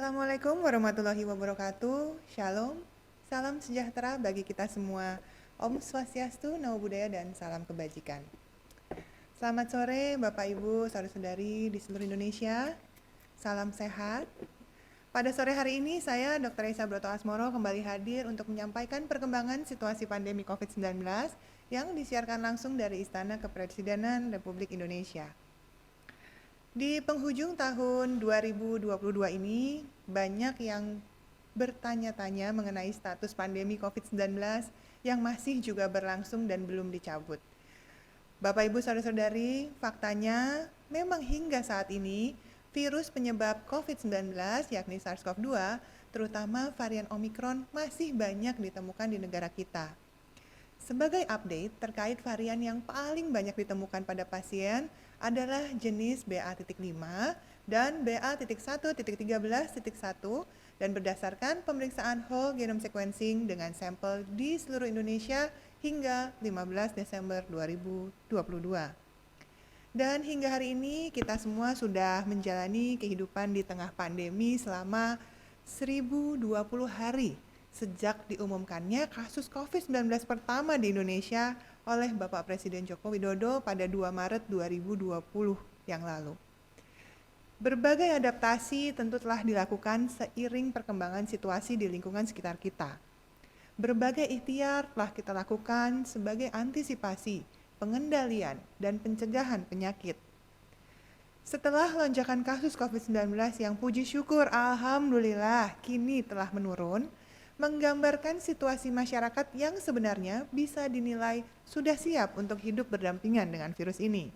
Assalamualaikum warahmatullahi wabarakatuh. Shalom, salam sejahtera bagi kita semua. Om Swastiastu, Namo Buddhaya, dan salam kebajikan. Selamat sore Bapak Ibu, saudara-saudari di seluruh Indonesia. Salam sehat. Pada sore hari ini saya Dr. Esa Broto Asmoro kembali hadir untuk menyampaikan perkembangan situasi pandemi COVID-19 yang disiarkan langsung dari Istana Kepresidenan Republik Indonesia. Di penghujung tahun 2022 ini, banyak yang bertanya-tanya mengenai status pandemi COVID-19 yang masih juga berlangsung dan belum dicabut. Bapak Ibu saudara-saudari, faktanya memang hingga saat ini, virus penyebab COVID-19 yakni SARS-CoV-2, terutama varian Omikron masih banyak ditemukan di negara kita. Sebagai update terkait varian yang paling banyak ditemukan pada pasien adalah jenis BA.5 dan BA.1.13.1 dan berdasarkan pemeriksaan whole genome sequencing dengan sampel di seluruh Indonesia hingga 15 Desember 2022. Dan hingga hari ini kita semua sudah menjalani kehidupan di tengah pandemi selama 1020 hari sejak diumumkannya kasus COVID-19 pertama di Indonesia oleh Bapak Presiden Joko Widodo pada 2 Maret 2020 yang lalu. Berbagai adaptasi tentu telah dilakukan seiring perkembangan situasi di lingkungan sekitar kita. Berbagai ikhtiar telah kita lakukan sebagai antisipasi, pengendalian, dan pencegahan penyakit. Setelah lonjakan kasus COVID-19 yang puji syukur alhamdulillah kini telah menurun, menggambarkan situasi masyarakat yang sebenarnya bisa dinilai sudah siap untuk hidup berdampingan dengan virus ini.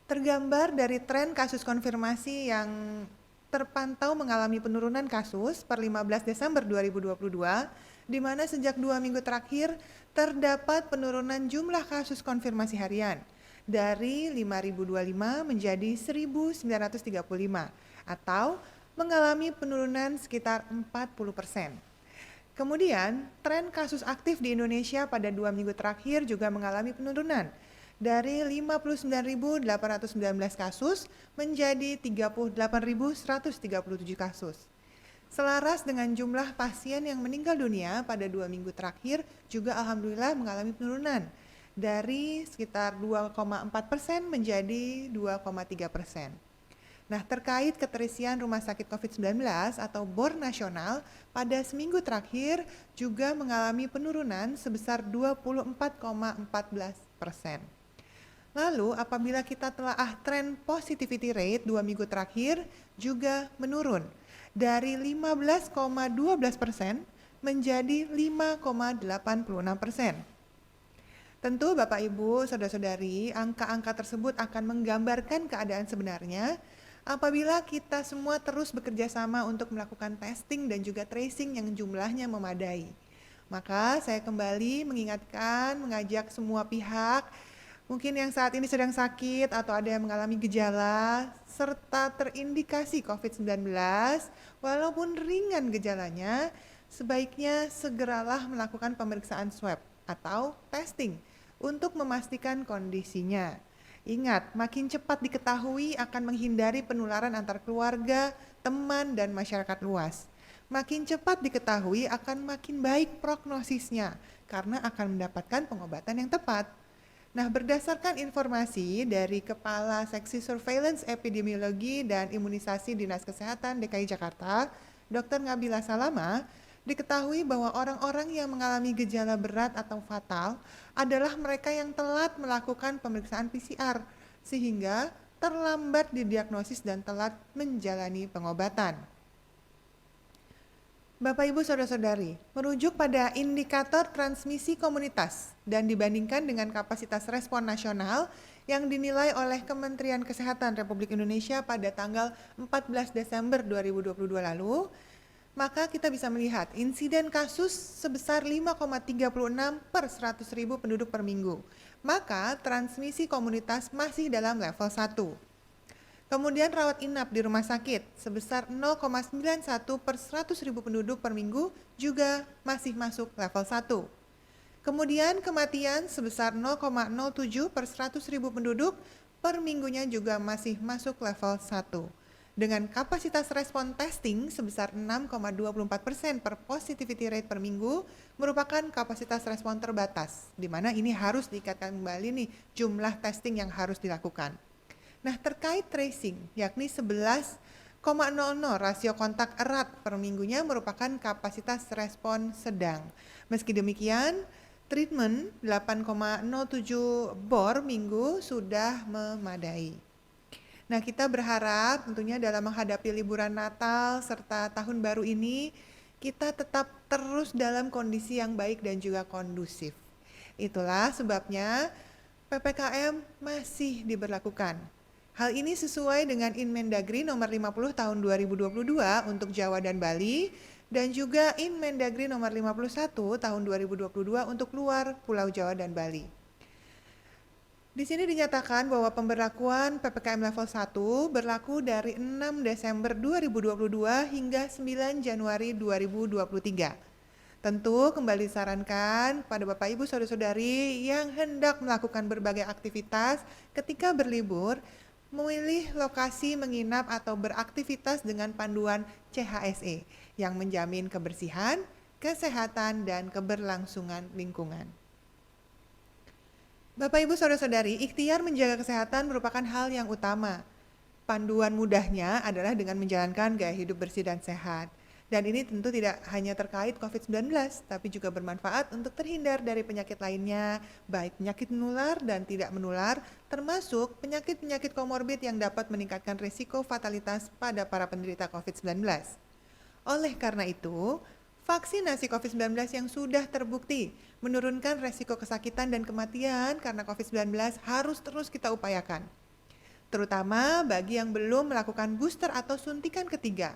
Tergambar dari tren kasus konfirmasi yang terpantau mengalami penurunan kasus per 15 Desember 2022, di mana sejak 2 minggu terakhir terdapat penurunan jumlah kasus konfirmasi harian dari 5.025 menjadi 1.935 atau mengalami penurunan sekitar 40%. Kemudian, tren kasus aktif di Indonesia pada 2 minggu terakhir juga mengalami penurunan dari 59.819 kasus menjadi 38.137 kasus. Selaras dengan jumlah pasien yang meninggal dunia pada 2 minggu terakhir juga alhamdulillah mengalami penurunan dari sekitar 2,4% menjadi 2,3%. Nah, terkait keterisian rumah sakit COVID-19 atau BOR nasional pada seminggu terakhir juga mengalami penurunan sebesar 24,14%. Lalu, apabila kita telaah tren positivity rate 2 minggu terakhir juga menurun dari 15,12% menjadi 5,86%. Tentu Bapak Ibu, Saudara-saudari, angka-angka tersebut akan menggambarkan keadaan sebenarnya apabila kita semua terus bekerja sama untuk melakukan testing dan juga tracing yang jumlahnya memadai. Maka saya kembali mengingatkan, mengajak semua pihak, mungkin yang saat ini sedang sakit atau ada yang mengalami gejala, serta terindikasi COVID-19, walaupun ringan gejalanya, sebaiknya segeralah melakukan pemeriksaan swab atau testing untuk memastikan kondisinya. Ingat, makin cepat diketahui akan menghindari penularan antar keluarga, teman, dan masyarakat luas. Makin cepat diketahui akan makin baik prognosisnya, karena akan mendapatkan pengobatan yang tepat. Nah, berdasarkan informasi dari Kepala Seksi Surveillance Epidemiologi dan Imunisasi Dinas Kesehatan DKI Jakarta, Dr. Ngabila Salama, diketahui bahwa orang-orang yang mengalami gejala berat atau fatal adalah mereka yang telat melakukan pemeriksaan PCR, sehingga terlambat didiagnosis dan telat menjalani pengobatan. Bapak Ibu Saudara-saudari, merujuk pada indikator transmisi komunitas dan dibandingkan dengan kapasitas respon nasional yang dinilai oleh Kementerian Kesehatan Republik Indonesia pada tanggal 14 Desember 2022 lalu, maka kita bisa melihat insiden kasus sebesar 5,36 per 100.000 penduduk per minggu. Maka transmisi komunitas masih dalam level 1. Kemudian rawat inap di rumah sakit sebesar 0,91 per 100.000 penduduk per minggu juga masih masuk level 1. Kemudian kematian sebesar 0,07 per 100.000 penduduk per minggunya juga masih masuk level 1. Dengan kapasitas respon testing sebesar 6,24% per positivity rate per minggu, merupakan kapasitas respon terbatas, di mana ini harus diikatkan kembali nih jumlah testing yang harus dilakukan. Nah, terkait tracing, yakni 11,00 rasio kontak erat per minggunya merupakan kapasitas respon sedang. Meski demikian, treatment 8,07 bor minggu sudah memadai. Nah, kita berharap tentunya dalam menghadapi liburan Natal serta Tahun Baru ini, kita tetap terus dalam kondisi yang baik dan juga kondusif. Itulah sebabnya PPKM masih diberlakukan. Hal ini sesuai dengan Inmendagri nomor 50 tahun 2022 untuk Jawa dan Bali, dan juga Inmendagri nomor 51 tahun 2022 untuk luar Pulau Jawa dan Bali. Di sini dinyatakan bahwa pemberlakuan PPKM level 1 berlaku dari 6 Desember 2022 hingga 9 Januari 2023. Tentu kembali disarankan pada Bapak Ibu Saudara-saudari yang hendak melakukan berbagai aktivitas ketika berlibur, memilih lokasi menginap atau beraktivitas dengan panduan CHSE yang menjamin kebersihan, kesehatan, dan keberlangsungan lingkungan. Bapak Ibu Saudara-saudari, ikhtiar menjaga kesehatan merupakan hal yang utama. Panduan mudahnya adalah dengan menjalankan gaya hidup bersih dan sehat. Dan ini tentu tidak hanya terkait COVID-19, tapi juga bermanfaat untuk terhindar dari penyakit lainnya, baik penyakit menular dan tidak menular, termasuk penyakit-penyakit komorbid yang dapat meningkatkan risiko fatalitas pada para penderita COVID-19. Oleh karena itu, vaksinasi COVID-19 yang sudah terbukti menurunkan resiko kesakitan dan kematian karena COVID-19 harus terus kita upayakan, terutama bagi yang belum melakukan booster atau suntikan ketiga.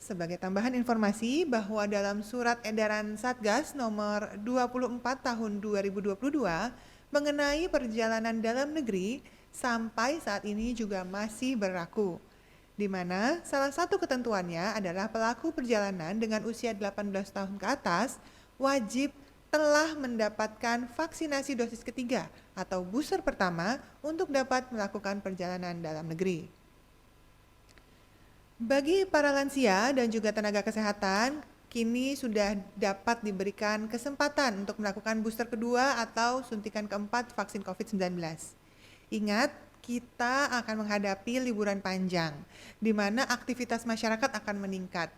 Sebagai tambahan informasi bahwa dalam surat edaran Satgas nomor 24 tahun 2022 mengenai perjalanan dalam negeri sampai saat ini juga masih berlaku, di mana salah satu ketentuannya adalah pelaku perjalanan dengan usia 18 tahun ke atas wajib telah mendapatkan vaksinasi dosis ketiga atau booster pertama untuk dapat melakukan perjalanan dalam negeri. Bagi para lansia dan juga tenaga kesehatan, kini sudah dapat diberikan kesempatan untuk melakukan booster kedua atau suntikan keempat vaksin COVID-19. Ingat, kita akan menghadapi liburan panjang, di mana aktivitas masyarakat akan meningkat.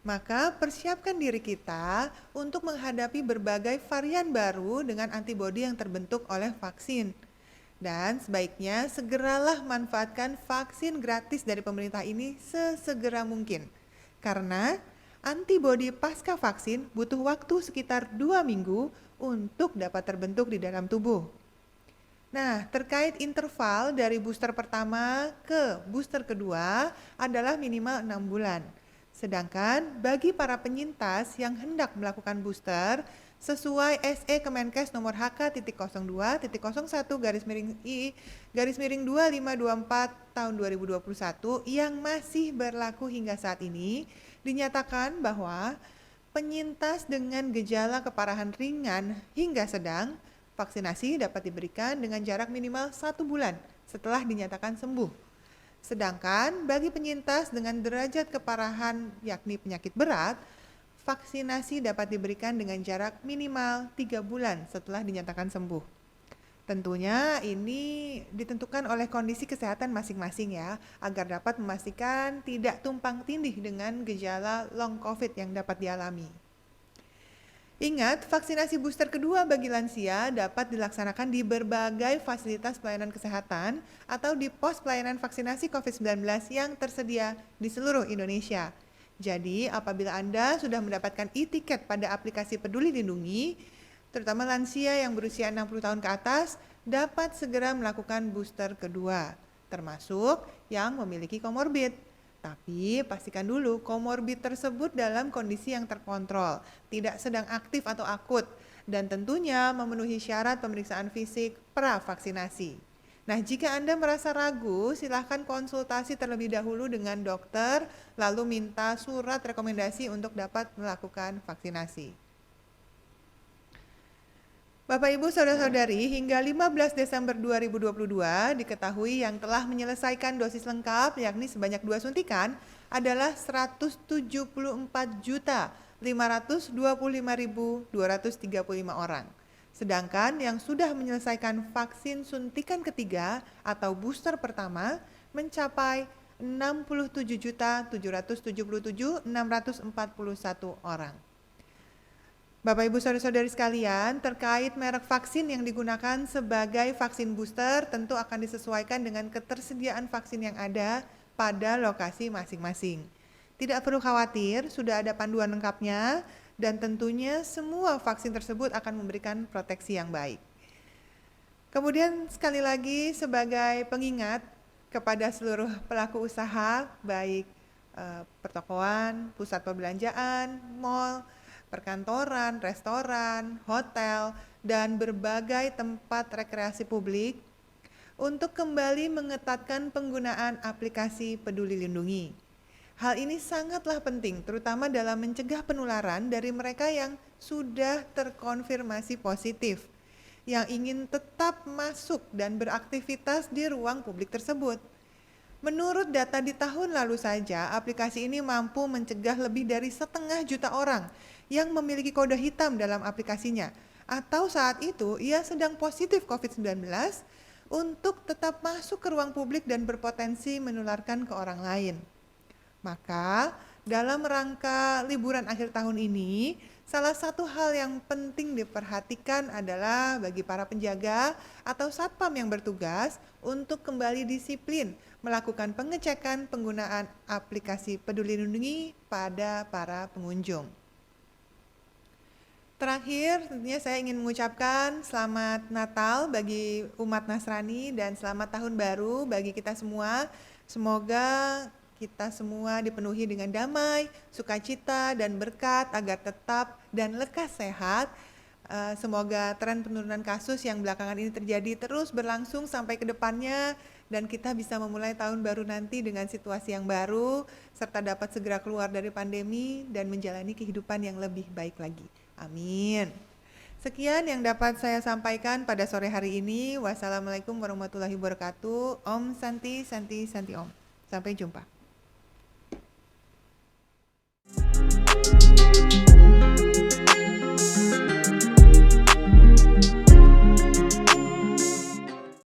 Maka persiapkan diri kita untuk menghadapi berbagai varian baru dengan antibodi yang terbentuk oleh vaksin. Dan sebaiknya segeralah manfaatkan vaksin gratis dari pemerintah ini sesegera mungkin. Karena antibodi pasca vaksin butuh waktu sekitar 2 minggu untuk dapat terbentuk di dalam tubuh. Nah, terkait interval dari booster pertama ke booster kedua adalah minimal 6 bulan. Sedangkan bagi para penyintas yang hendak melakukan booster sesuai SE Kemenkes nomor HK.02.I/2524 tahun 2021 yang masih berlaku hingga saat ini, dinyatakan bahwa penyintas dengan gejala keparahan ringan hingga sedang, vaksinasi dapat diberikan dengan jarak minimal 1 bulan setelah dinyatakan sembuh. Sedangkan bagi penyintas dengan derajat keparahan yakni penyakit berat, vaksinasi dapat diberikan dengan jarak minimal 3 bulan setelah dinyatakan sembuh. Tentunya ini ditentukan oleh kondisi kesehatan masing-masing ya, agar dapat memastikan tidak tumpang tindih dengan gejala long COVID yang dapat dialami. Ingat, vaksinasi booster kedua bagi lansia dapat dilaksanakan di berbagai fasilitas pelayanan kesehatan atau di pos pelayanan vaksinasi COVID-19 yang tersedia di seluruh Indonesia. Jadi, apabila Anda sudah mendapatkan e-tiket pada aplikasi Peduli Lindungi, terutama lansia yang berusia 60 tahun ke atas, dapat segera melakukan booster kedua, termasuk yang memiliki komorbid. Tapi pastikan dulu komorbid tersebut dalam kondisi yang terkontrol, tidak sedang aktif atau akut, dan tentunya memenuhi syarat pemeriksaan fisik pra-vaksinasi. Nah, jika Anda merasa ragu, silahkan konsultasi terlebih dahulu dengan dokter, lalu minta surat rekomendasi untuk dapat melakukan vaksinasi. Bapak Ibu Saudara-saudari, hingga 15 Desember 2022 diketahui yang telah menyelesaikan dosis lengkap yakni sebanyak 2 suntikan adalah 174.525.235 orang. Sedangkan yang sudah menyelesaikan vaksin suntikan ketiga atau booster pertama mencapai 67.777.641 orang. Bapak Ibu Saudara-saudari sekalian, terkait merek vaksin yang digunakan sebagai vaksin booster tentu akan disesuaikan dengan ketersediaan vaksin yang ada pada lokasi masing-masing. Tidak perlu khawatir, sudah ada panduan lengkapnya dan tentunya semua vaksin tersebut akan memberikan proteksi yang baik. Kemudian sekali lagi sebagai pengingat kepada seluruh pelaku usaha baik pertokoan, pusat perbelanjaan, mal, perkantoran, restoran, hotel, dan berbagai tempat rekreasi publik untuk kembali mengetatkan penggunaan aplikasi Peduli Lindungi. Hal ini sangatlah penting, terutama dalam mencegah penularan dari mereka yang sudah terkonfirmasi positif, yang ingin tetap masuk dan beraktivitas di ruang publik tersebut. Menurut data di tahun lalu saja, aplikasi ini mampu mencegah lebih dari 1,5 juta orang yang memiliki kode hitam dalam aplikasinya, atau saat itu ia sedang positif COVID-19 untuk tetap masuk ke ruang publik dan berpotensi menularkan ke orang lain. Maka, dalam rangka liburan akhir tahun ini, salah satu hal yang penting diperhatikan adalah bagi para penjaga atau satpam yang bertugas untuk kembali disiplin melakukan pengecekan penggunaan aplikasi Peduli Lindungi pada para pengunjung. Terakhir, tentunya saya ingin mengucapkan selamat Natal bagi umat Nasrani dan selamat Tahun Baru bagi kita semua. Semoga kita semua dipenuhi dengan damai, sukacita, dan berkat agar tetap dan lekas sehat. Semoga tren penurunan kasus yang belakangan ini terjadi terus berlangsung sampai ke depannya dan kita bisa memulai tahun baru nanti dengan situasi yang baru serta dapat segera keluar dari pandemi dan menjalani kehidupan yang lebih baik lagi. Amin. Sekian yang dapat saya sampaikan pada sore hari ini. Wassalamualaikum warahmatullahi wabarakatuh. Om Santi Santi Santi Om. Sampai jumpa.